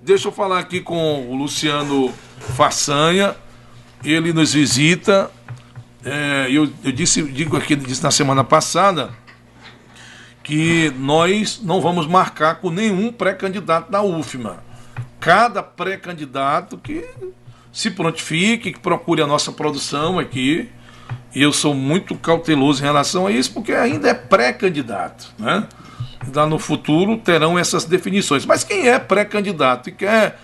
deixa eu falar aqui com o Luciano Façanha. Ele nos visita. Eu disse na semana passada que nós não vamos marcar com nenhum pré-candidato da UFMA. Cada pré-candidato que se prontifique, que procure a nossa produção aqui. E eu sou muito cauteloso em relação a isso, porque ainda é pré-candidato, né? Lá no futuro terão essas definições. Mas quem é pré-candidato e quer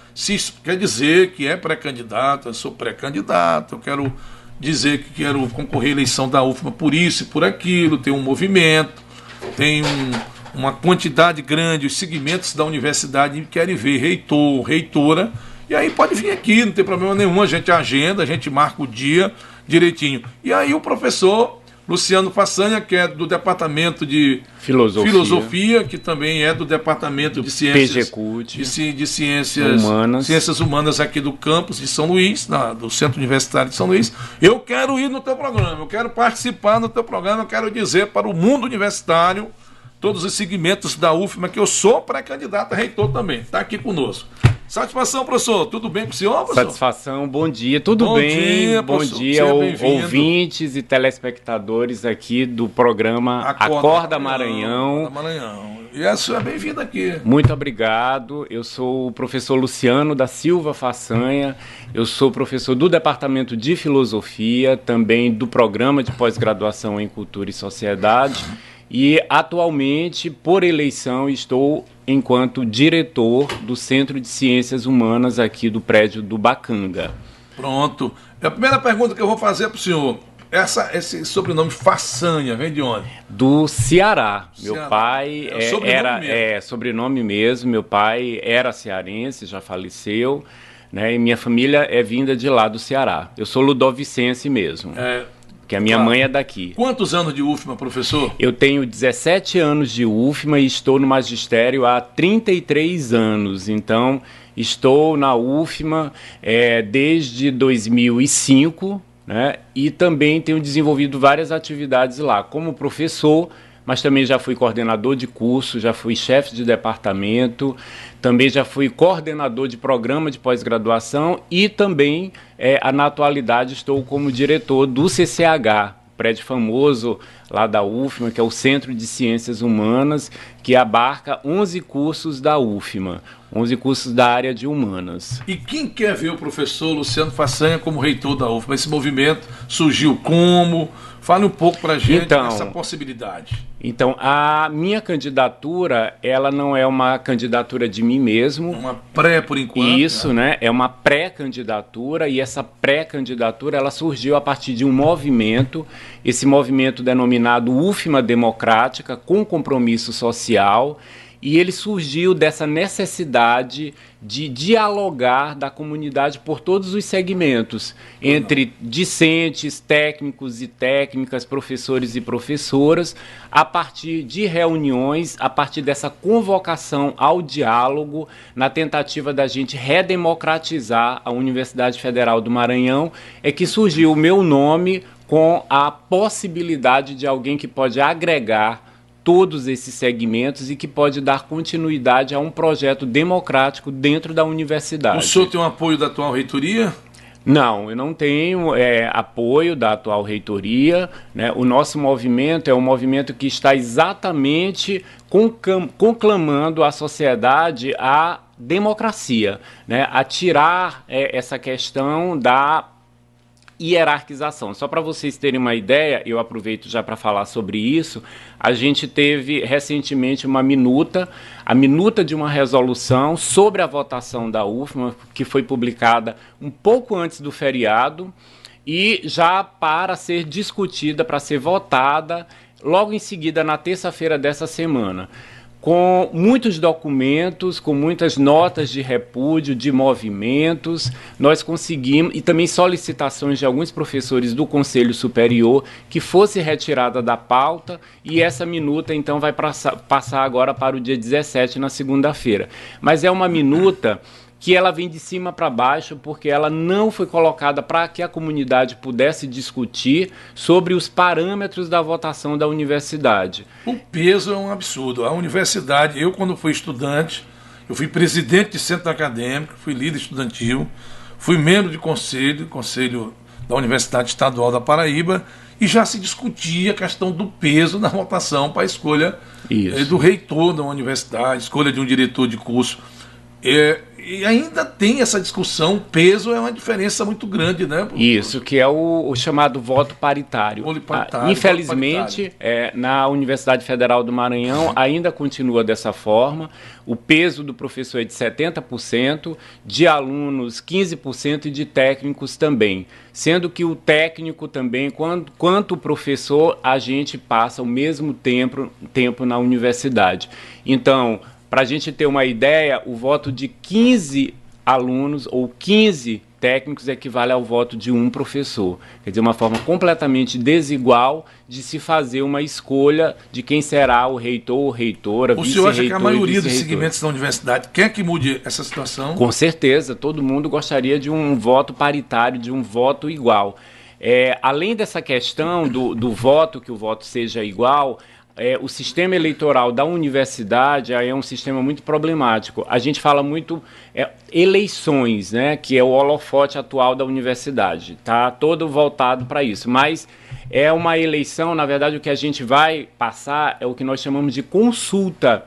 dizer que é pré-candidato, eu sou pré-candidato, eu quero dizer que quero concorrer à eleição da UFMA por isso e por aquilo, tem um movimento, tem uma quantidade grande, os segmentos da universidade querem ver reitor, reitora, e aí pode vir aqui, não tem problema nenhum, a gente agenda, a gente marca o dia direitinho. E aí o professor Luciano Façanha, que é do Departamento de Filosofia, que também é do Departamento de Ciências, de Ciências Humanas aqui do campus de São Luís, do Centro Universitário de São Luís. Eu quero ir no teu programa, eu quero participar no teu programa, eu quero dizer para o mundo universitário, todos os segmentos da UFMA, que eu sou pré-candidato a reitor também. Está aqui conosco. Satisfação, professor. Tudo bem com o senhor, professor? Satisfação, bom dia. Tudo bem? Bom dia, ouvintes e telespectadores aqui do programa Acorda Maranhão. Acorda Maranhão. E a senhora é bem-vinda aqui. Muito obrigado. Eu sou o professor Luciano da Silva Façanha. Eu sou professor do Departamento de Filosofia, também do Programa de Pós-Graduação em Cultura e Sociedade. E, atualmente, por eleição, estou enquanto diretor do Centro de Ciências Humanas aqui do prédio do Bacanga. Pronto. A primeira pergunta que eu vou fazer para o senhor, esse sobrenome Façanha, vem de onde? Do Ceará. Meu pai era sobrenome mesmo, meu pai era cearense, já faleceu, né? E minha família é vinda de lá do Ceará. Eu sou ludovicense mesmo. Que a minha mãe é daqui. Quantos anos de UFMA, professor? Eu tenho 17 anos de UFMA e estou no magistério há 33 anos. Então, estou na UFMA desde 2005, né? E também tenho desenvolvido várias atividades lá, como professor, mas também já fui coordenador de curso, já fui chefe de departamento, também já fui coordenador de programa de pós-graduação e também, na atualidade, estou como diretor do CCH, prédio famoso lá da UFMA, que é o Centro de Ciências Humanas, que abarca 11 cursos da UFMA, 11 cursos da área de humanas. E quem quer ver o professor Luciano Façanha como reitor da UFMA? Esse movimento surgiu como? Fale um pouco para a gente dessa possibilidade. Então, a minha candidatura, ela não é uma candidatura de mim mesmo. Uma pré, por enquanto. Isso, né? É uma pré-candidatura, e essa pré-candidatura, ela surgiu a partir de um movimento, esse movimento denominado UFMA Democrática, com compromisso social, e ele surgiu dessa necessidade de dialogar da comunidade por todos os segmentos, entre discentes, técnicos e técnicas, professores e professoras, a partir de reuniões, a partir dessa convocação ao diálogo, na tentativa da gente redemocratizar a Universidade Federal do Maranhão, é que surgiu o meu nome com a possibilidade de alguém que pode agregar todos esses segmentos e que pode dar continuidade a um projeto democrático dentro da universidade. O senhor tem um apoio da atual reitoria? Não, eu não tenho apoio da atual reitoria, né? O nosso movimento é um movimento que está exatamente conclamando a sociedade à democracia, né? A tirar essa questão da hierarquização. Só para vocês terem uma ideia, eu aproveito já para falar sobre isso, a gente teve recentemente uma minuta, a minuta de uma resolução sobre a votação da UFMA, que foi publicada um pouco antes do feriado, e já para ser discutida, para ser votada, logo em seguida, na terça-feira dessa semana, com muitos documentos, com muitas notas de repúdio, de movimentos. Nós conseguimos, e também solicitações de alguns professores do Conselho Superior, que fosse retirada da pauta, e essa minuta então vai passar agora para o dia 17, na segunda-feira. Mas é uma minuta que ela vem de cima para baixo, porque ela não foi colocada para que a comunidade pudesse discutir sobre os parâmetros da votação da universidade. O peso é um absurdo. A universidade, eu quando fui estudante, Eu fui presidente de centro acadêmico, fui líder estudantil, fui membro de conselho da Universidade Estadual da Paraíba, e já se discutia a questão do peso na votação para a escolha do reitor da universidade, escolha de um diretor de curso. E ainda tem essa discussão, peso é uma diferença muito grande, né? Isso, que é o chamado voto paritário. Infelizmente, na Universidade Federal do Maranhão ainda continua dessa forma. O peso do professor é de 70%, de alunos 15% e de técnicos também. Sendo que o técnico também, quanto o professor, a gente passa o mesmo tempo na universidade. Então, para a gente ter uma ideia, o voto de 15 alunos ou 15 técnicos equivale ao voto de um professor. Quer dizer, uma forma completamente desigual de se fazer uma escolha de quem será o reitor ou reitora, vice-reitor. O senhor acha que a maioria dos segmentos da universidade quer que mude essa situação? Com certeza, todo mundo gostaria de um voto paritário, de um voto igual. Além dessa questão do voto, que o voto seja igual, o sistema eleitoral da universidade é um sistema muito problemático. A gente fala muito eleições, né, que é o holofote atual da universidade. Está todo voltado para isso. Mas é uma eleição, na verdade, o que a gente vai passar é o que nós chamamos de consulta,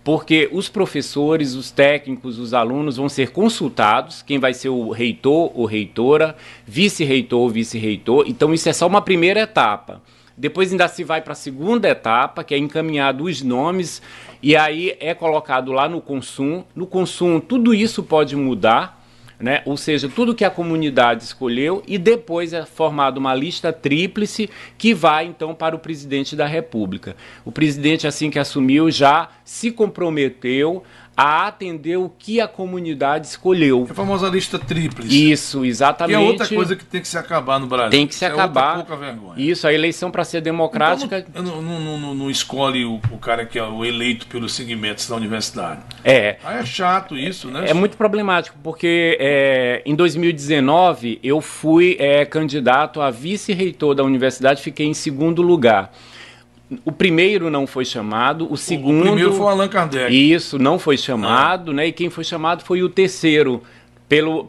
porque os professores, os técnicos, os alunos vão ser consultados, quem vai ser o reitor ou reitora, vice-reitor ou vice-reitor. Então, isso é só uma primeira etapa. Depois ainda se vai para a segunda etapa, que é encaminhado os nomes, e aí é colocado lá no Consum. No Consum, tudo isso pode mudar, né? Ou seja, tudo que a comunidade escolheu, e depois é formada uma lista tríplice que vai, então, para o presidente da República. O presidente, assim que assumiu, já se comprometeu a atender o que a comunidade escolheu. A famosa lista tríplice. Isso, exatamente. Que é outra coisa que tem que se acabar no Brasil. Tem que se acabar. Outra pouca vergonha. Isso, a eleição, para ser democrática... Então, não escolhe o cara que é o eleito pelos segmentos da universidade. Aí é chato isso, né? É muito problemático, porque em 2019 eu fui candidato a vice-reitor da universidade, fiquei em segundo lugar. O primeiro não foi chamado, o segundo... O primeiro foi o Allan Kardec. Isso, não foi chamado, né? E quem foi chamado foi o terceiro,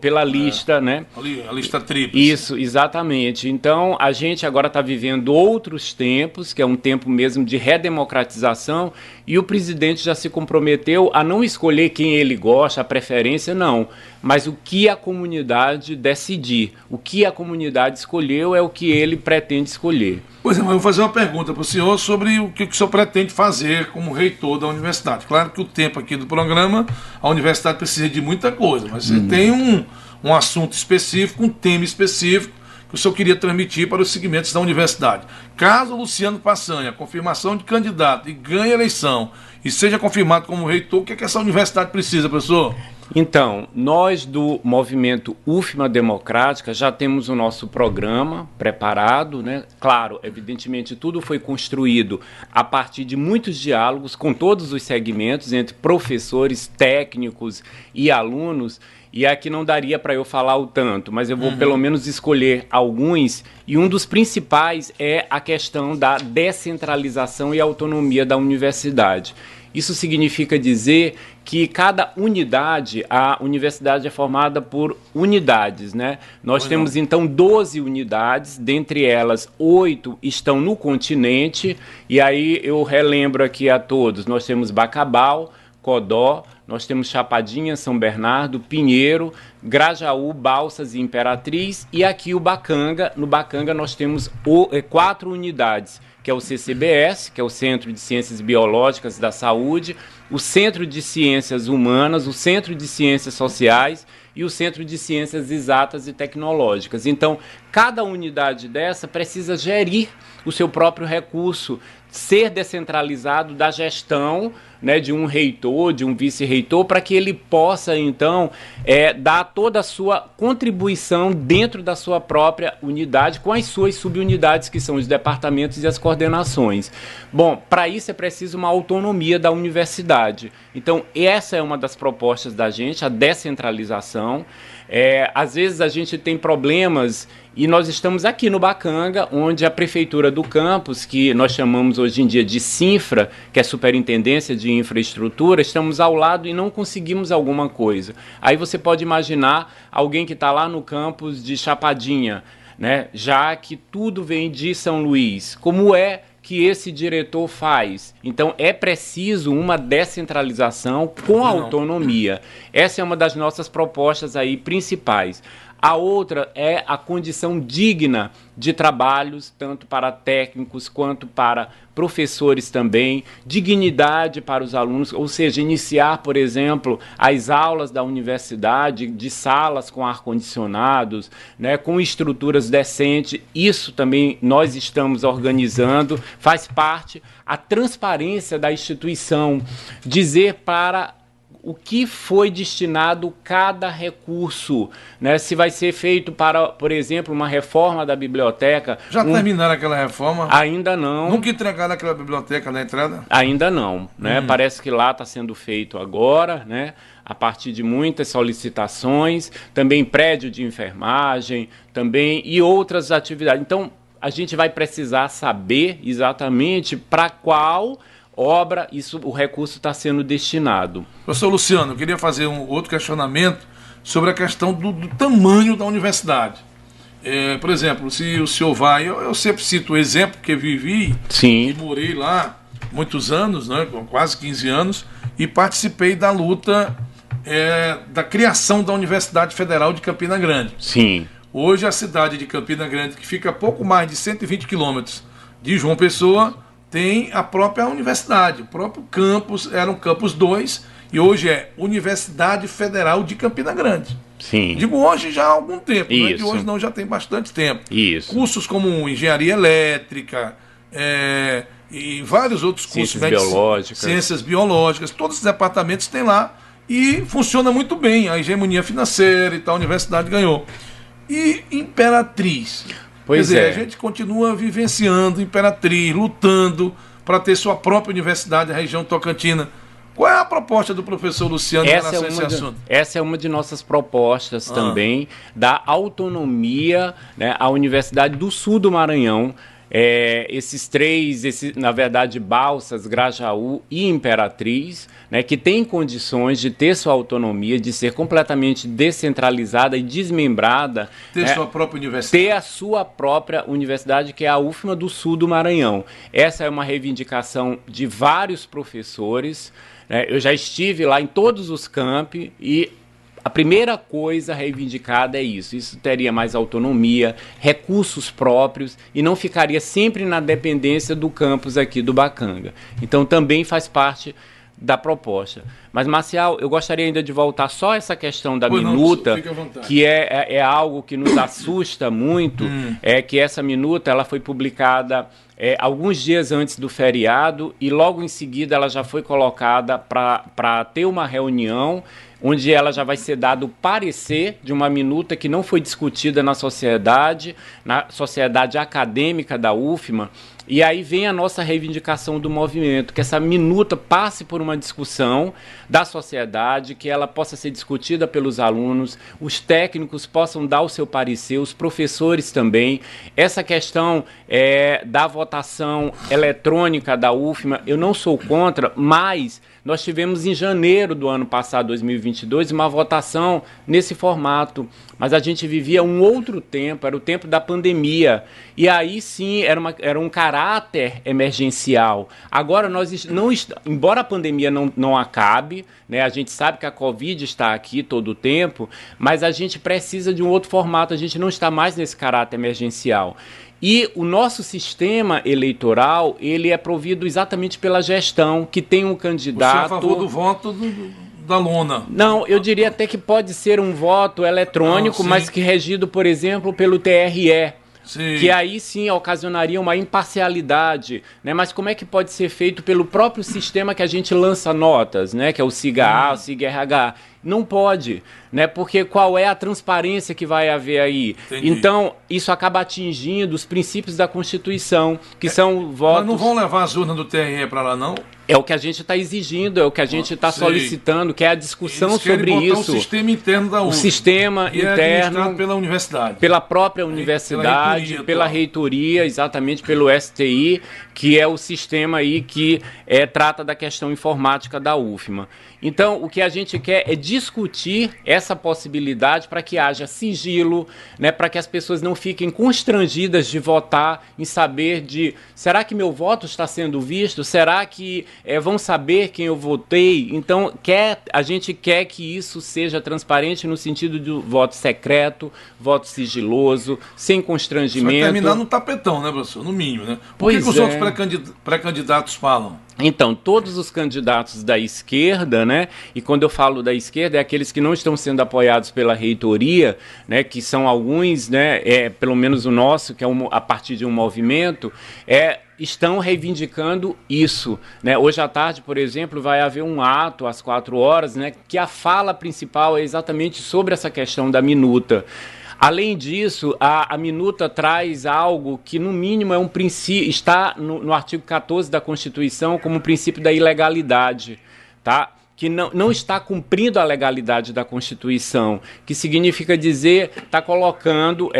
pela lista, né? A lista tríplice. Isso, exatamente. Então, a gente agora está vivendo outros tempos, que é um tempo mesmo de redemocratização, e o presidente já se comprometeu a não escolher quem ele gosta, a preferência, não, mas o que a comunidade decidir. O que a comunidade escolheu é o que ele pretende escolher. Pois é, mas eu vou fazer uma pergunta para o senhor sobre o que o senhor pretende fazer como reitor da universidade. Claro que o tempo aqui do programa, a universidade precisa de muita coisa, mas você tem um assunto específico, um tema específico que o senhor queria transmitir para os segmentos da universidade. Caso o Luciano Façanha, confirmação de candidato e ganhe a eleição e seja confirmado como reitor, o que é que essa universidade precisa, professor? Então, nós do Movimento UFMA Democrática já temos o nosso programa preparado, né? Claro, evidentemente tudo foi construído a partir de muitos diálogos com todos os segmentos, entre professores, técnicos e alunos, e aqui não daria para eu falar o tanto, mas eu vou pelo menos escolher alguns, e um dos principais é a questão da descentralização e autonomia da universidade. Isso significa dizer que cada unidade, a universidade é formada por unidades, né? Nós temos então 12 unidades, dentre elas 8 estão no continente, e aí eu relembro aqui a todos, nós temos Bacabal, Codó, nós temos Chapadinha, São Bernardo, Pinheiro, Grajaú, Balsas e Imperatriz, e aqui o Bacanga. No Bacanga nós temos 4 unidades, que é o CCBS, que é o Centro de Ciências Biológicas da Saúde, o Centro de Ciências Humanas, o Centro de Ciências Sociais e o Centro de Ciências Exatas e Tecnológicas. Então, cada unidade dessa precisa gerir o seu próprio recurso, ser descentralizado da gestão, né, de um reitor, de um vice-reitor, para que ele possa, então, dar toda a sua contribuição dentro da sua própria unidade, com as suas subunidades, que são os departamentos e as coordenações. Bom, para isso é preciso uma autonomia da universidade. Então, essa é uma das propostas da gente, a descentralização. Às vezes a gente tem problemas, e nós estamos aqui no Bacanga, onde a prefeitura do campus, que nós chamamos hoje em dia de SINFRA, que é Superintendência de infraestrutura, estamos ao lado e não conseguimos alguma coisa. Aí você pode imaginar alguém que está lá no campus de Chapadinha, né? Já que tudo vem de São Luís. Como é que esse diretor faz? Então é preciso uma descentralização com autonomia. Essa é uma das nossas propostas aí principais. A outra é a condição digna de trabalhos, tanto para técnicos quanto para professores também, dignidade para os alunos, ou seja, iniciar, por exemplo, as aulas da universidade de salas com ar-condicionados, né, com estruturas decentes. Isso também nós estamos organizando, faz parte a transparência da instituição, dizer para o que foi destinado cada recurso, né? Se vai ser feito para, por exemplo, uma reforma da biblioteca. Já terminaram aquela reforma? Ainda não. Nunca entregaram aquela biblioteca na entrada? Ainda não, né? Parece que lá está sendo feito agora, né? A partir de muitas solicitações, também prédio de enfermagem, também e outras atividades. Então, a gente vai precisar saber exatamente para qual obra o recurso está sendo destinado. Professor Luciano, eu queria fazer um outro questionamento sobre a questão do tamanho da universidade. Por exemplo, se o senhor vai, eu sempre cito o exemplo, porque vivi e morei lá muitos anos, né, quase 15 anos, e participei da luta da criação da Universidade Federal de Campina Grande. Sim. Hoje a cidade de Campina Grande, que fica a pouco mais de 120 quilômetros de João Pessoa, tem a própria universidade, o próprio campus, era um campus 2, e hoje é Universidade Federal de Campina Grande. Sim. Digo hoje já há algum tempo, Isso. não é que hoje não, já tem bastante tempo. Isso. Cursos como engenharia elétrica, e vários outros cursos. Ciências biológicas, todos os departamentos têm lá, e funciona muito bem, a hegemonia financeira e tal, a universidade ganhou. E Imperatriz... Pois Quer dizer, a gente continua vivenciando Imperatriz, lutando para ter sua própria universidade na região tocantina. Qual é a proposta do professor Luciano em relação a esse assunto? Essa é uma de nossas propostas também, da autonomia, né, à Universidade do Sul do Maranhão. Na verdade, Balsas, Grajaú e Imperatriz, né, que têm condições de ter sua autonomia, de ser completamente descentralizada e desmembrada. Ter sua própria universidade. Ter a sua própria universidade, que é a UFMA do Sul do Maranhão. Essa é uma reivindicação de vários professores, né? Eu já estive lá em todos os campi e a primeira coisa reivindicada é isso. Isso teria mais autonomia, recursos próprios e não ficaria sempre na dependência do campus aqui do Bacanga. Então também faz parte da proposta. Mas, Marcial, eu gostaria ainda de voltar só a essa questão da minuta, que é algo que nos assusta muito, que essa minuta ela foi publicada alguns dias antes do feriado e logo em seguida ela já foi colocada para ter uma reunião onde ela já vai ser dado o parecer de uma minuta que não foi discutida na sociedade acadêmica da UFMA, e aí vem a nossa reivindicação do movimento, que essa minuta passe por uma discussão da sociedade, que ela possa ser discutida pelos alunos, os técnicos possam dar o seu parecer, os professores também. Essa questão da votação eletrônica da UFMA, eu não sou contra, mas nós tivemos em janeiro do ano passado, 2022, uma votação nesse formato, mas a gente vivia um outro tempo, era o tempo da pandemia, e aí sim era um caráter emergencial. Agora, embora a pandemia não acabe, né, a gente sabe que a Covid está aqui todo o tempo, mas a gente precisa de um outro formato, a gente não está mais nesse caráter emergencial. E o nosso sistema eleitoral, ele é provido exatamente pela gestão, que tem um candidato... Você é a favor do voto da lona? Não, eu diria até que pode ser um voto eletrônico, mas que regido, por exemplo, pelo TRE. Sim. Que aí sim ocasionaria uma imparcialidade, né? Mas como é que pode ser feito pelo próprio sistema que a gente lança notas, né? Que é o SIGA-A, o SIGA-RH. Não pode, né? Porque qual é a transparência que vai haver aí? Entendi. Então, isso acaba atingindo os princípios da Constituição, que são votos... Mas não vão levar as urnas do TRE para lá, não? É o que a gente está exigindo, é o que a gente está solicitando, que é a discussão Eles querem sobre botar isso. o sistema interno da UF. O sistema E é interno... administrado pela universidade. Pela própria universidade, pela reitoria, exatamente pelo STI, que é o sistema aí que trata da questão informática da UFMA. Então, o que a gente quer é discutir essa possibilidade para que haja sigilo, né, para que as pessoas não fiquem constrangidas de votar, em saber de, será que meu voto está sendo visto? Será que vão saber quem eu votei? Então, a gente quer que isso seja transparente no sentido do voto secreto, voto sigiloso, sem constrangimento. Vai terminar no tapetão, né, professor? No mínimo, né? Por que os outros pré-candidatos falam? Então, todos os candidatos da esquerda, né, e quando eu falo da esquerda, é aqueles que não estão sendo apoiados pela reitoria, né, que são alguns, né, pelo menos o nosso, que é a partir de um movimento, estão reivindicando isso, né? Hoje à tarde, por exemplo, vai haver um ato às 4 horas, né, que a fala principal é exatamente sobre essa questão da minuta. Além disso, a minuta traz algo que, no mínimo, é um princípio, está no artigo 14 da Constituição como princípio da ilegalidade, tá? Que não está cumprindo a legalidade da Constituição, que significa dizer, está colocando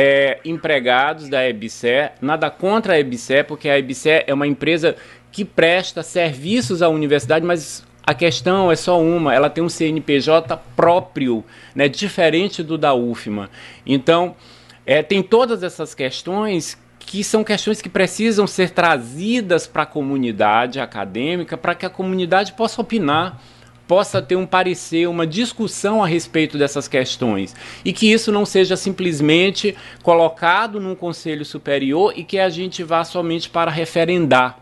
empregados da EBSER, nada contra a EBSER, porque a EBSER é uma empresa que presta serviços à universidade, mas a questão é só uma, ela tem um CNPJ próprio, né, diferente do da UFMA. Então, tem todas essas questões que são questões que precisam ser trazidas para a comunidade acadêmica, para que a comunidade possa opinar, possa ter um parecer, uma discussão a respeito dessas questões. E que isso não seja simplesmente colocado num conselho superior e que a gente vá somente para referendar.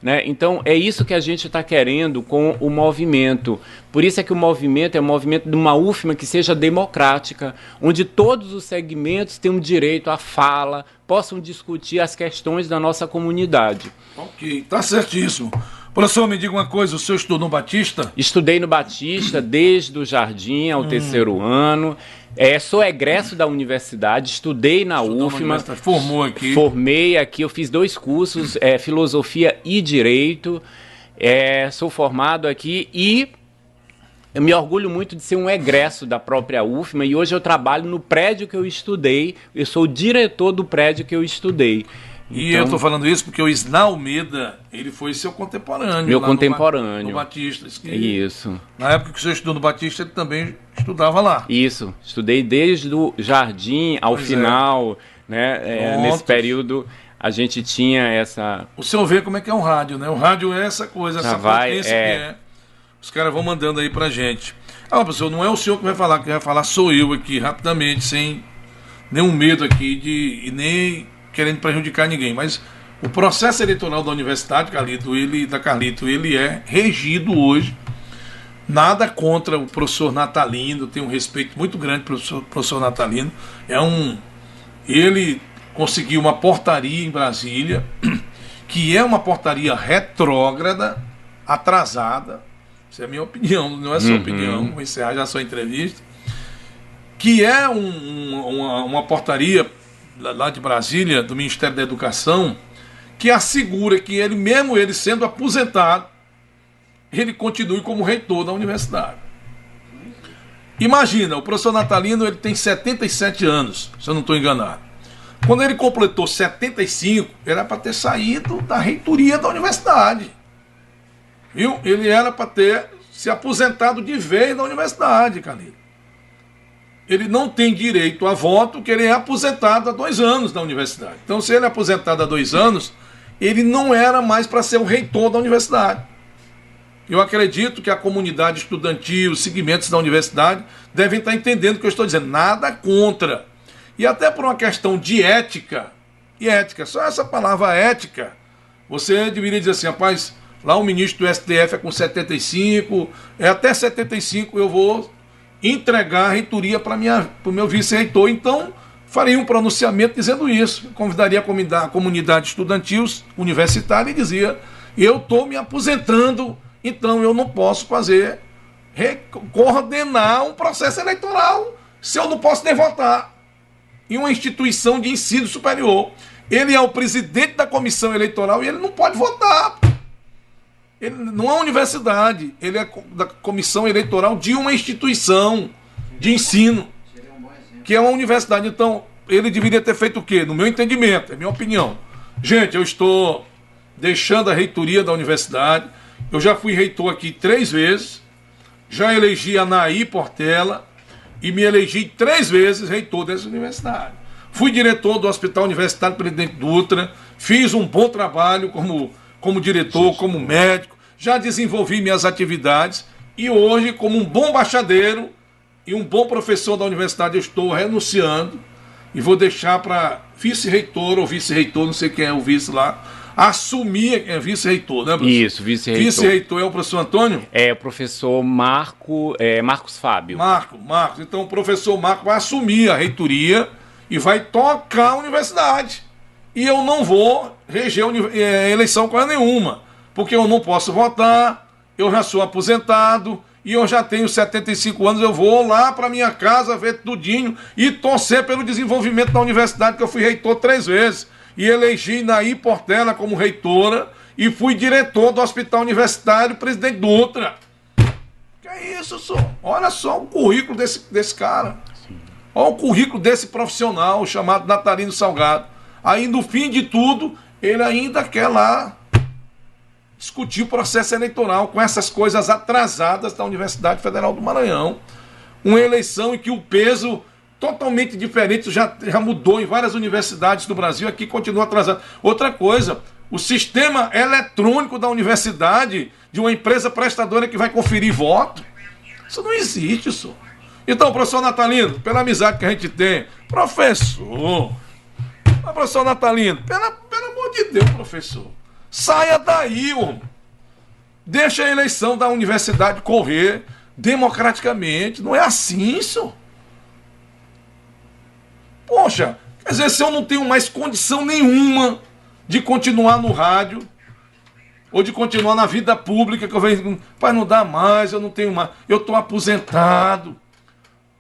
Né? Então, é isso que a gente está querendo com o movimento. Por isso é que o movimento é um movimento de uma UFMA que seja democrática, onde todos os segmentos tenham direito à fala, possam discutir as questões da nossa comunidade. Ok, tá certíssimo. Professor, me diga uma coisa, o senhor estudou no Batista? Estudei no Batista desde o jardim ao 3º ano. Sou egresso da universidade, estudei na UFMA. Formou aqui. Formei aqui, eu fiz 2 cursos, Filosofia e Direito. Sou formado aqui e eu me orgulho muito de ser um egresso da própria UFMA e hoje eu trabalho no prédio que eu estudei, eu sou o diretor do prédio que eu estudei. E eu estou falando isso porque o Isna Almeida, ele foi seu contemporâneo. Meu contemporâneo. No Batista. Isso. Na época que o senhor estudou no Batista, ele também estudava lá. Isso. Estudei desde o jardim ao final, né? Nesse período a gente tinha essa... O senhor vê como é que é um rádio, né? O rádio é essa coisa, essa potência que é. Os caras vão mandando aí pra gente. Professor, não é o senhor que vai falar, quem vai falar sou eu aqui, rapidamente, sem nenhum medo aqui e nem querendo prejudicar ninguém, mas o processo eleitoral da Universidade Carlito, ele é regido hoje, nada contra o professor Natalino, tenho um respeito muito grande pelo professor Natalino, ele conseguiu uma portaria em Brasília, que é uma portaria retrógrada, atrasada, essa é a minha opinião, não é sua opinião, vou encerrar já a sua entrevista, que é uma portaria lá de Brasília, do Ministério da Educação, que assegura que ele sendo aposentado, ele continue como reitor da universidade. Imagina, o professor Natalino, ele tem 77 anos, se eu não estou enganado. Quando ele completou 75, ele era para ter saído da reitoria da universidade. Viu? Ele era para ter se aposentado de vez da universidade, Carlinhos. Ele não tem direito a voto, que ele é aposentado há 2 anos da universidade. Então, se ele é aposentado há 2 anos, ele não era mais para ser o reitor da universidade. Eu acredito que a comunidade estudantil, os segmentos da universidade, devem estar entendendo o que eu estou dizendo. Nada contra. E até por uma questão de ética, só essa palavra ética, você deveria dizer assim, rapaz, lá o ministro do STF é com 75, até 75 eu vou entregar a reitoria para o meu vice-reitor. Então, faria um pronunciamento dizendo isso. Convidaria a comunidade estudantil, universitária, e dizia, eu estou me aposentando, então eu não posso fazer coordenar um processo eleitoral se eu não posso nem votar em uma instituição de ensino superior. Ele é o presidente da comissão eleitoral e ele não pode votar. Ele não é uma universidade, ele é da comissão eleitoral de uma instituição de ensino, que é uma universidade. Então, ele deveria ter feito o quê? No meu entendimento, é minha opinião. Gente, eu estou deixando a reitoria da universidade. Eu já fui reitor aqui 3 vezes, já elegi a Naí Portela e me elegi 3 vezes reitor dessa universidade. Fui diretor do Hospital Universitário Presidente Dutra, fiz um bom trabalho como diretor, como médico, já desenvolvi minhas atividades e hoje, como um bom bachadeiro e um bom professor da universidade, eu estou renunciando e vou deixar para vice-reitor ou vice-reitor, não sei quem é o vice lá, assumir, é vice-reitor, né, professor? Isso, vice-reitor. Vice-reitor é o professor Antônio? É o professor Marcos Fábio. Marcos. Então o professor Marcos vai assumir a reitoria e vai tocar a universidade. E eu não vou reger eleição coisa nenhuma, porque eu não posso votar, eu já sou aposentado e eu já tenho 75 anos, eu vou lá para minha casa ver tudinho e torcer pelo desenvolvimento da universidade, que eu fui reitor 3 vezes. E elegi Naí Portela como reitora e fui diretor do Hospital Universitário Presidente Dutra. Que é isso, senhor? Olha só o currículo desse cara. Sim. Olha o currículo desse profissional chamado Natalino Salgado. Aí, no fim de tudo, ele ainda quer lá discutir o processo eleitoral com essas coisas atrasadas da Universidade Federal do Maranhão. Uma eleição em que o peso totalmente diferente já mudou em várias universidades do Brasil, aqui continua atrasado. Outra coisa, o sistema eletrônico da universidade, de uma empresa prestadora que vai conferir voto, isso não existe, senhor. Então, professor Natalino, pela amizade que a gente tem, professor Natalino, pelo amor de Deus, professor, saia daí, homem. Deixa a eleição da universidade correr democraticamente. Não é assim, senhor. Poxa, quer dizer, se eu não tenho mais condição nenhuma de continuar no rádio, ou de continuar na vida pública, que eu venho, pai, não dá mais, eu não tenho mais, eu estou aposentado.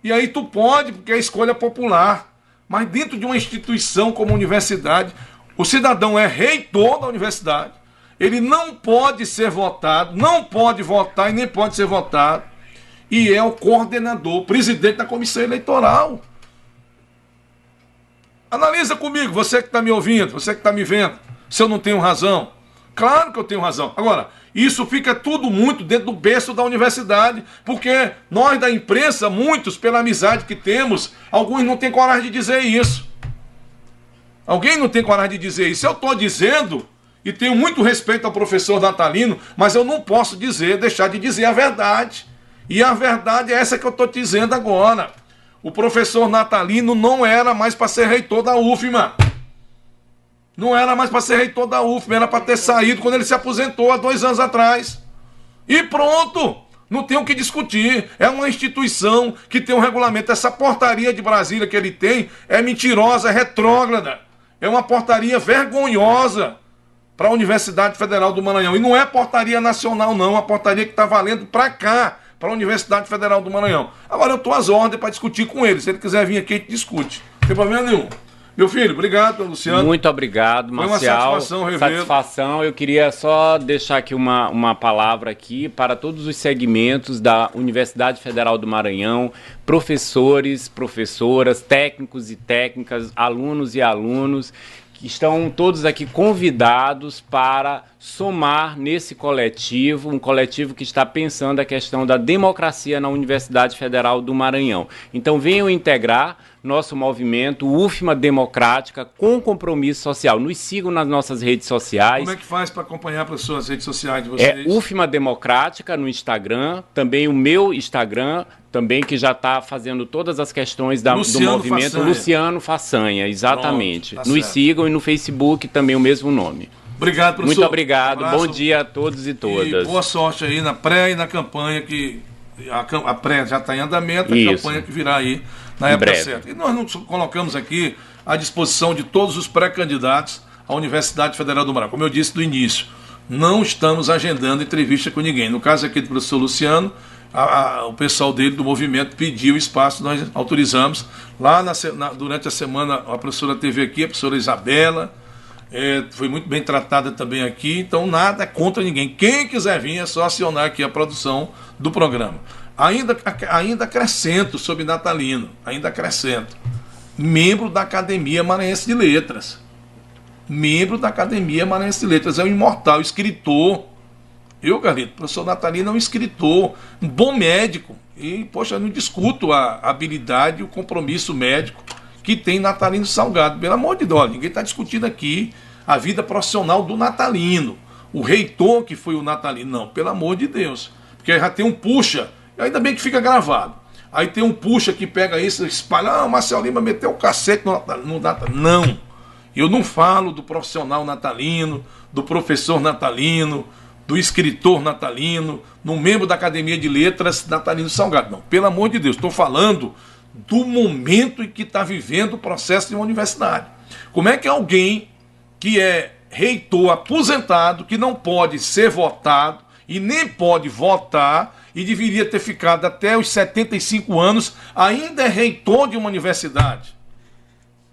E aí tu pode, porque é escolha popular. Mas dentro de uma instituição como a universidade, o cidadão é reitor da universidade, ele não pode ser votado, não pode votar e nem pode ser votado, e é o coordenador, presidente da comissão eleitoral. Analisa comigo, você que está me ouvindo, você que está me vendo, se eu não tenho razão. Claro que eu tenho razão. Agora, isso fica tudo muito dentro do berço da universidade, porque nós da imprensa, muitos, pela amizade que temos, alguns não têm coragem de dizer isso. Alguém não tem coragem de dizer isso. Eu estou dizendo, e tenho muito respeito ao professor Natalino, mas eu não posso deixar de dizer a verdade. E a verdade é essa que eu estou dizendo agora. O professor Natalino não era mais para ser reitor da UFMA. Não era mais para ser reitor da UFMA, era para ter saído quando ele se aposentou há 2 anos atrás. E pronto, não tem o que discutir. É uma instituição que tem um regulamento. Essa portaria de Brasília que ele tem é mentirosa, é retrógrada. É uma portaria vergonhosa para a Universidade Federal do Maranhão. E não é portaria nacional, não. É uma portaria que está valendo para cá, para a Universidade Federal do Maranhão. Agora eu estou às ordens para discutir com ele. Se ele quiser vir aqui, a gente discute. Não tem problema nenhum. Meu filho, obrigado, Luciano. Muito obrigado, Marcial. Foi uma satisfação revê-lo. Satisfação. Eu queria só deixar aqui uma palavra aqui para todos os segmentos da Universidade Federal do Maranhão, professores, professoras, técnicos e técnicas, alunos e alunos, que estão todos aqui convidados para somar nesse coletivo, um coletivo que está pensando a questão da democracia na Universidade Federal do Maranhão. Então venham integrar nosso movimento UFMA Democrática com compromisso social. Nos sigam nas nossas redes sociais. Como é que faz para acompanhar as suas redes sociais de vocês? É UFMA Democrática no Instagram, também o meu Instagram, também que já está fazendo todas as questões do movimento. Façanha. Luciano Façanha, exatamente. Pronto, Nos sigam e no Facebook também o mesmo nome. Obrigado, professor. Muito obrigado, bom dia a todos e todas. E boa sorte aí na pré e na campanha, que a pré já está em andamento, a campanha que virá aí na época certa. E nós nos colocamos aqui à disposição de todos os pré-candidatos à Universidade Federal do Maranhão. Como eu disse no início, não estamos agendando entrevista com ninguém. No caso aqui do professor Luciano, o pessoal dele, do movimento, pediu espaço, nós autorizamos. Lá durante a semana, a professora teve aqui, a professora Isabela, foi muito bem tratada também aqui, então nada contra ninguém. Quem quiser vir é só acionar aqui a produção do programa. Ainda acrescento sobre Natalino, membro da Academia Maranhense de Letras. Membro da Academia Maranhense de Letras, é um imortal, escritor. Carlito, o professor Natalino é um escritor, um bom médico. E, poxa, eu não discuto a habilidade e o compromisso médico que tem Natalino Salgado. Pelo amor de Deus, ninguém está discutindo aqui a vida profissional do Natalino. O reitor que foi o Natalino. Não, pelo amor de Deus. Porque já tem um puxa, ainda bem que fica gravado. Aí tem um puxa que pega isso e espalha, o Marcelo Lima meteu o cacete no Natalino. Não, eu não falo do profissional natalino, do professor natalino, do escritor natalino, no membro da Academia de Letras Natalino Salgado. Não, pelo amor de Deus, estou falando do momento em que está vivendo o processo de uma universidade. Como é que alguém que é reitor aposentado, que não pode ser votado e nem pode votar e deveria ter ficado até os 75 anos, ainda é reitor de uma universidade,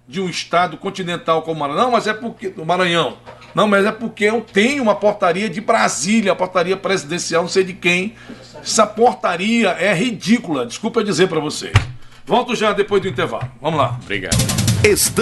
de um estado continental como o Maranhão? Não, mas é porque do Maranhão. Não, mas é porque eu tenho uma portaria de Brasília, a portaria presidencial, não sei de quem. Essa portaria é ridícula, desculpa dizer para vocês. Volto já depois do intervalo. Vamos lá. Obrigado.